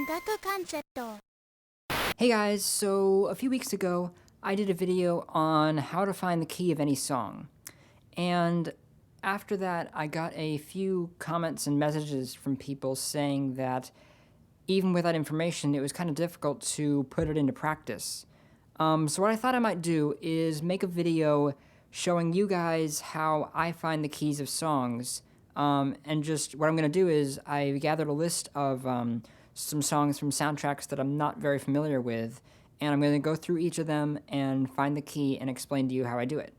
Ongaku concepto. Hey guys, so a few weeks ago I did a video on how to find the key of any song. And after that I got a few comments and messages from people saying that even with that information it was kind of difficult to put it into practice. So what I thought I might do is make a video showing you guys how I find the keys of songs. And just what I'm going to do is I gathered a list of some songs from soundtracks that I'm not very familiar with, and I'm going to go through each of them and find the key and explain to you how I do it.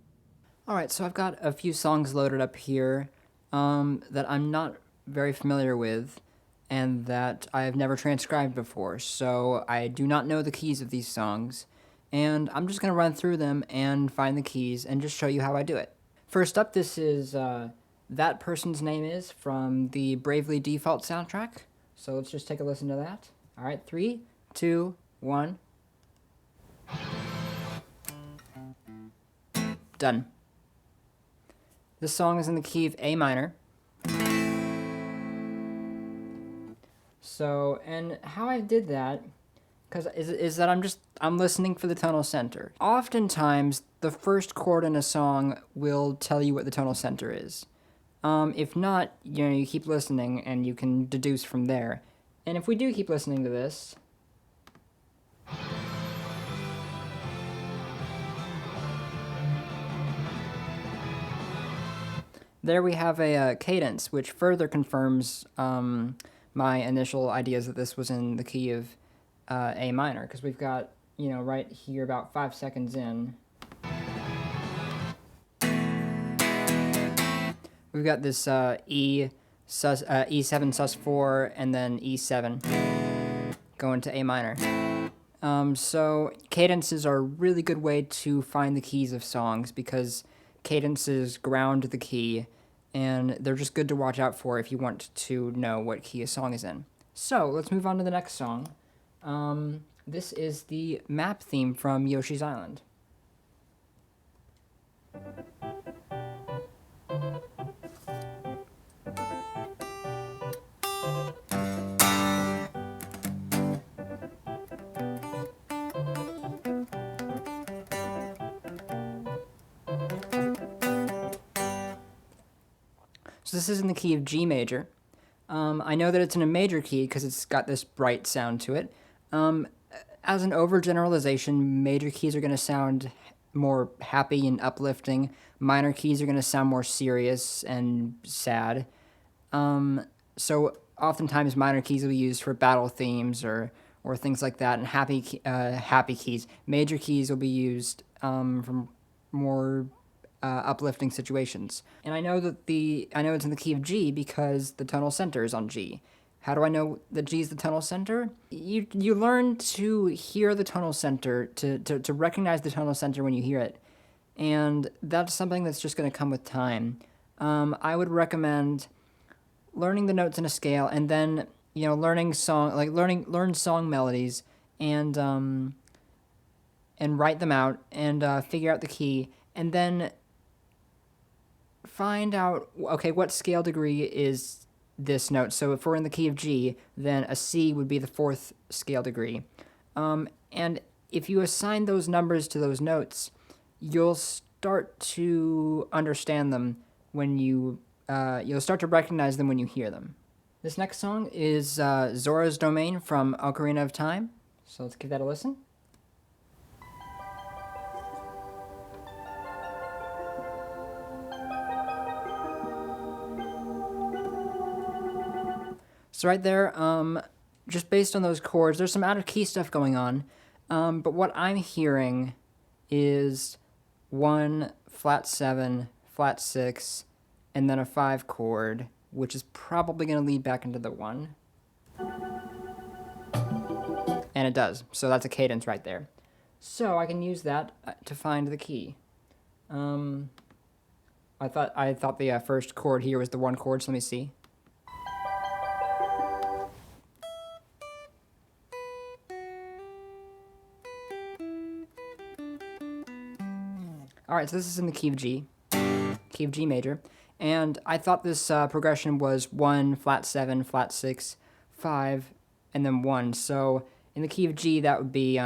Alright, so I've got a few songs loaded up here that I'm not very familiar with and that I have never transcribed before, so I do not know the keys of these songs, and I'm just going to run through them and find the keys and just show you how I do it. First up, this is That Person's Name Is from the Bravely Default soundtrack. So let's just take a listen to that. Alright, 3, 2, 1. Done. This song is in the key of A minor. So, and how I did that, is that I'm listening for the tonal center. Oftentimes, the first chord in a song will tell you what the tonal center is. If not, you keep listening and you can deduce from there. And if we do keep listening to this, there we have a cadence, which further confirms my initial ideas that this was in the key of A minor, because we've got, right here about 5 seconds in, we've got this E7 sus4 and then E7 going to A minor. So cadences are a really good way to find the keys of songs because cadences ground the key and they're just good to watch out for if you want to know what key a song is in. So let's move on to the next song. This is the map theme from Yoshi's Island. So this is in the key of G major. I know that it's in a major key because it's got this bright sound to it. As an overgeneralization, major keys are going to sound more happy and uplifting. Minor keys are going to sound more serious and sad. So oftentimes minor keys will be used for battle themes or things like that, and happy keys. Major keys will be used from more uplifting situations. And I know that I know it's in the key of G because the tonal center is on G. How do I know that G is the tonal center? You learn to hear the tonal center, to recognize the tonal center when you hear it. And that's something that's just going to come with time. I would recommend learning the notes in a scale and then, learn song melodies and write them out and figure out the key and then find out, okay, what scale degree is this note. So if we're in the key of G, then a C would be the 4th scale degree. And if you assign those numbers to those notes, you'll start to understand them when you'll start to recognize them when you hear them. This next song is Zora's Domain from Ocarina of Time. So let's give that a listen. So right there, just based on those chords, there's some out-of-key stuff going on, but what I'm hearing is 1, flat 7, flat 6, and then a 5 chord, which is probably going to lead back into the 1. And it does, so that's a cadence right there. So I can use that to find the key. I thought the first chord here was the 1 chord, so let me see. Alright, so this is in the key of G major, and I thought this progression was 1, flat 7, flat 6, 5, and then 1. So in the key of G, that would be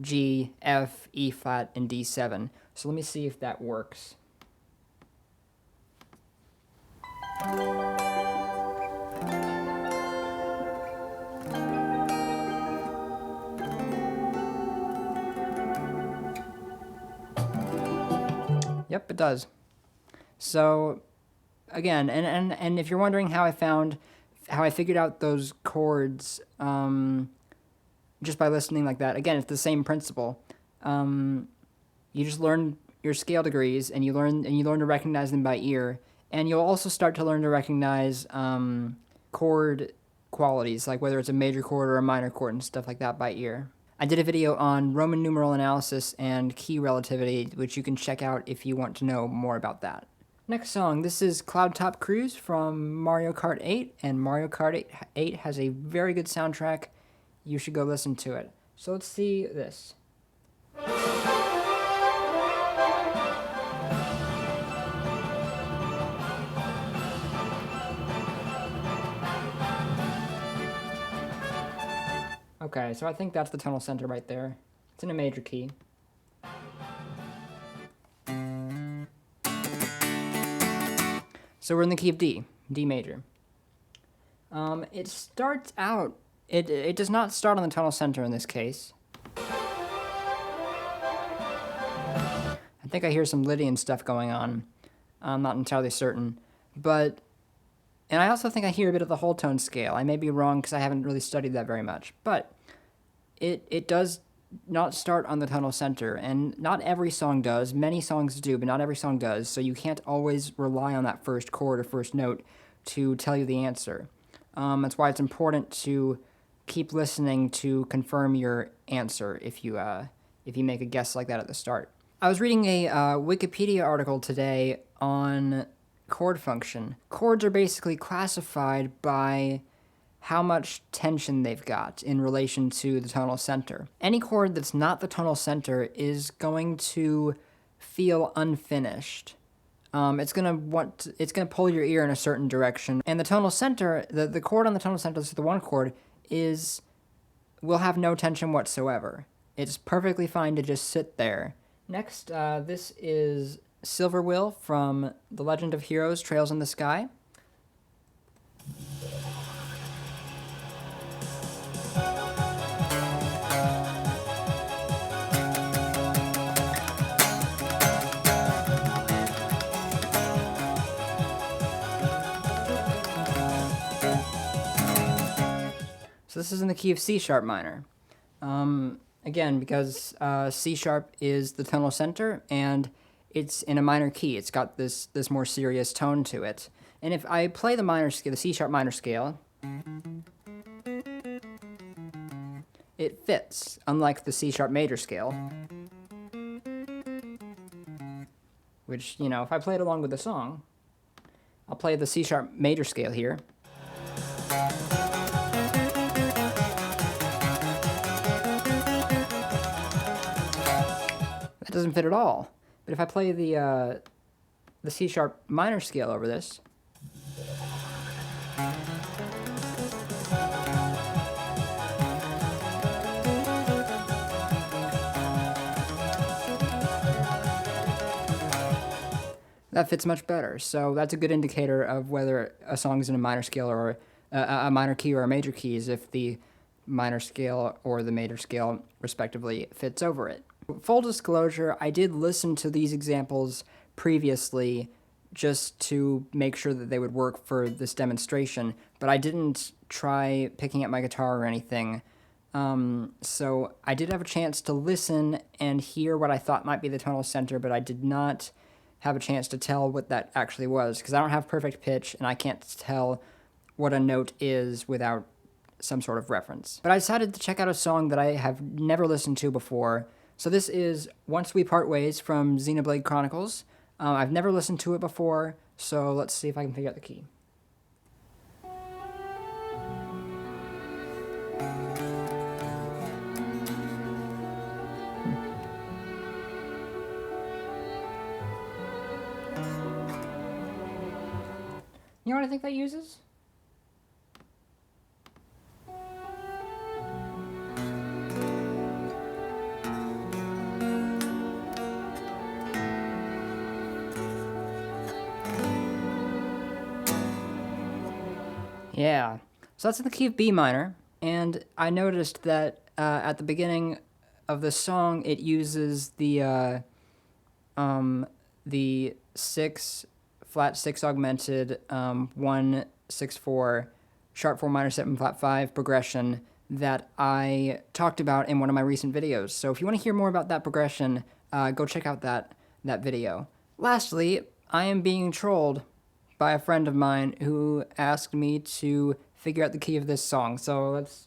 G, F, E flat, and D7. So let me see if that works. Yep, it does. So again, and if you're wondering how I figured out those chords just by listening like that, again, it's the same principle. You just learn your scale degrees, and you learn to recognize them by ear, and you'll also start to learn to recognize chord qualities, like whether it's a major chord or a minor chord and stuff like that by ear. I did a video on Roman numeral analysis and key relativity, which you can check out if you want to know more about that. Next song, this is Cloudtop Cruise from Mario Kart 8, and Mario Kart 8 has a very good soundtrack. You should go listen to it. So let's see this. Okay, so I think that's the tonal center right there. It's in a major key. So we're in the key of D, D major. It starts out, it does not start on the tonal center in this case. I think I hear some Lydian stuff going on. I'm not entirely certain. And I also think I hear a bit of the whole tone scale. I may be wrong because I haven't really studied that very much. But it does not start on the tonal center, and not every song does. Many songs do, but not every song does, so you can't always rely on that first chord or first note to tell you the answer. That's why it's important to keep listening to confirm your answer if you make a guess like that at the start. I was reading a Wikipedia article today on chord function. Chords are basically classified by how much tension they've got in relation to the tonal center. Any chord that's not the tonal center is going to feel unfinished. It's gonna pull your ear in a certain direction, and the tonal center, the chord on the tonal center, this is the 1 chord, will have no tension whatsoever. It's perfectly fine to just sit there. Next, this is Silver Will from The Legend of Heroes: Trails in the Sky. So this is in the key of C sharp minor. Again, because C sharp is the tonal center, and it's in a minor key. It's got this more serious tone to it. And if I play the minor scale, the C sharp minor scale, it fits, unlike the C sharp major scale. Which, if I play it along with the song, I'll play the C sharp major scale here. That doesn't fit at all. But if I play the C sharp minor scale over this, that fits much better. So that's a good indicator of whether a song is in a minor scale or a minor key or a major key, is if the minor scale or the major scale, respectively, fits over it. Full disclosure, I did listen to these examples previously just to make sure that they would work for this demonstration, but I didn't try picking up my guitar or anything. So I did have a chance to listen and hear what I thought might be the tonal center, but I did not have a chance to tell what that actually was, because I don't have perfect pitch, and I can't tell what a note is without some sort of reference. But I decided to check out a song that I have never listened to before. So this is Once We Part Ways from Xenoblade Chronicles. I've never listened to it before, so let's see if I can figure out the key. You know what I think that uses? Yeah. So that's in the key of B minor, and I noticed that at the beginning of the song, it uses the 6, flat 6 augmented, 1, 6, 4, sharp 4 minor 7, flat 5 progression that I talked about in one of my recent videos. So if you want to hear more about that progression, go check out that video. Lastly, I am being trolled by a friend of mine who asked me to figure out the key of this song. So let's...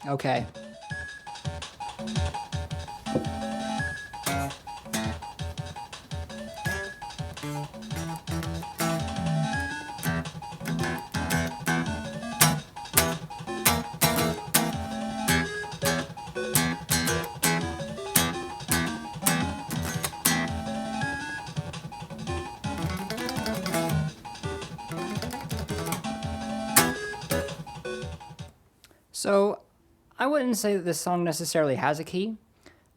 Okay. So, I wouldn't say that this song necessarily has a key.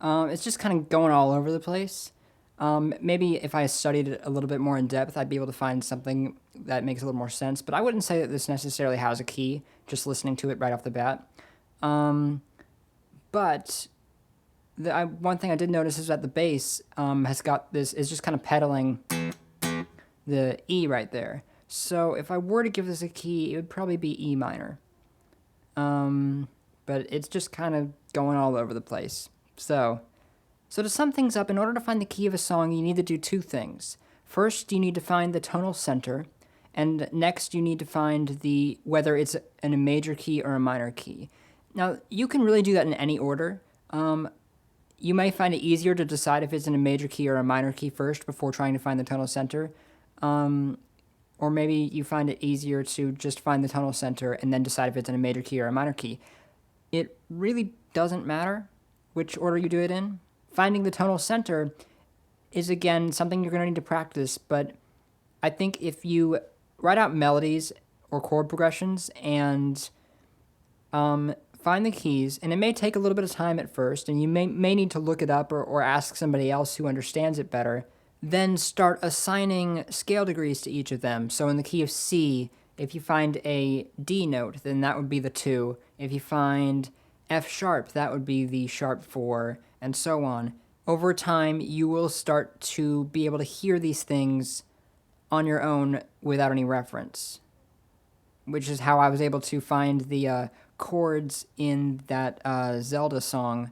It's just kind of going all over the place. Maybe if I studied it a little bit more in depth, I'd be able to find something that makes a little more sense. But I wouldn't say that this necessarily has a key, just listening to it right off the bat. But one thing I did notice is that the bass has got this, is just kind of pedaling the E right there. So if I were to give this a key, it would probably be E minor. But it's just kind of going all over the place. So to sum things up, in order to find the key of a song, you need to do two things. First, you need to find the tonal center, and next you need to find whether it's in a major key or a minor key. Now, you can really do that in any order. You may find it easier to decide if it's in a major key or a minor key first before trying to find the tonal center. Or maybe you find it easier to just find the tonal center and then decide if it's in a major key or a minor key. It really doesn't matter which order you do it in. Finding the tonal center is, again, something you're going to need to practice, but I think if you write out melodies or chord progressions and find the keys, and it may take a little bit of time at first, and you may need to look it up or ask somebody else who understands it better, then start assigning scale degrees to each of them. So in the key of C, if you find a D note, then that would be the 2. If you find F sharp, that would be the sharp 4, and so on. Over time, you will start to be able to hear these things on your own without any reference, which is how I was able to find the chords in that Zelda song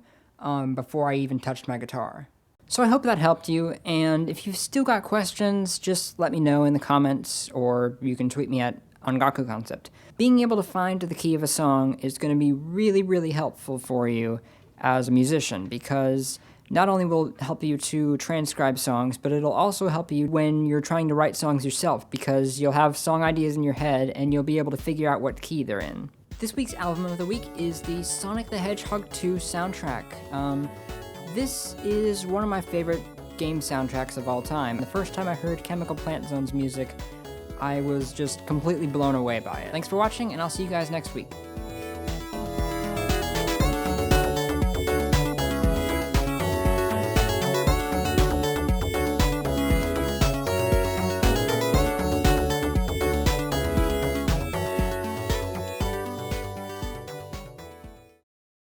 before I even touched my guitar. So I hope that helped you, and if you've still got questions, just let me know in the comments, or you can tweet me at Ongaku Concept. Being able to find the key of a song is going to be really, really helpful for you as a musician, because not only will it help you to transcribe songs, but it'll also help you when you're trying to write songs yourself, because you'll have song ideas in your head, and you'll be able to figure out what key they're in. This week's album of the week is the Sonic the Hedgehog 2 soundtrack. This is one of my favorite game soundtracks of all time. The first time I heard Chemical Plant Zone's music, I was just completely blown away by it. Thanks for watching, and I'll see you guys next week.